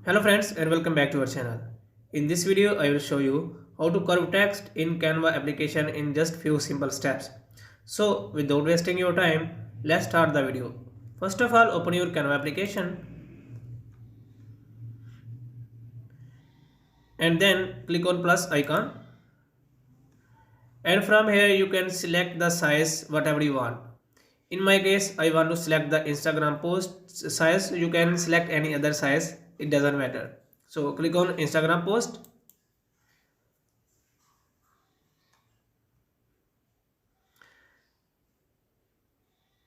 Hello friends and welcome back to our channel. In this video I will show you how to curve text in Canva application in just few simple steps. So without wasting your time, let's start the video. First of all, open your Canva application and then click on plus icon, and from here you can select the size whatever you want. In my case I want to select the Instagram post size. You can select any other size, it doesn't matter. So click on Instagram post.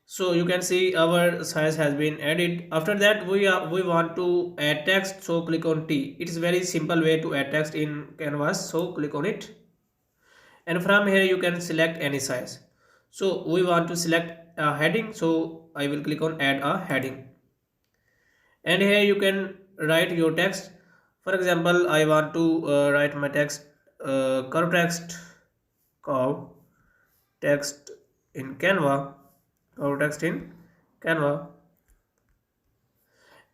So you can see our size has been added. After that we want to add text, so click on T. It is very simple way to add text in Canvas, so click on it, and from here you can select any size. So we want to select a heading, so I will click on add a heading, and here you can write your text. For example, I want to write my text, curve curve text in Canva, curve text in Canva,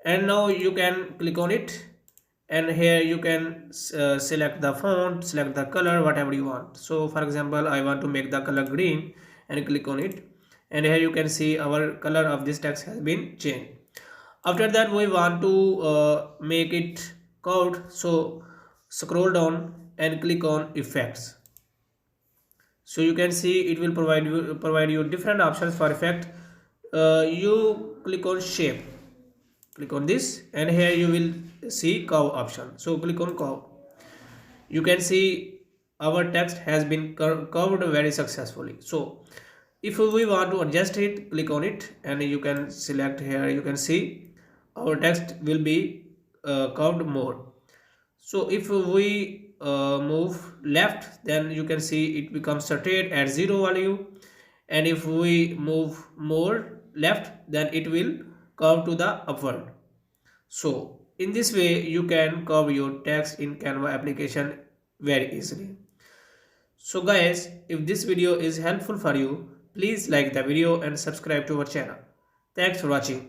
and now you can click on it, and here you can select the font, select the color, whatever you want. So for example, I want to make the color green, and click on it, and here you can see our color of this text has been changed. After that we want to make it curved, so scroll down and click on effects. So you can see it will provide you different options for effect. You click on shape, click on this, and here you will see curve option, so click on curve. You can see our text has been curved very successfully. So if we want to adjust it, click on it, and you can select. Here you can see our text will be curved more. So if we move left, then you can see it becomes straight at 0 value, and if we move more left, then it will curve to the upward. So in this way you can curve your text in Canva application very easily. So guys, if this video is helpful for you, please like the video and subscribe to our channel. Thanks for watching.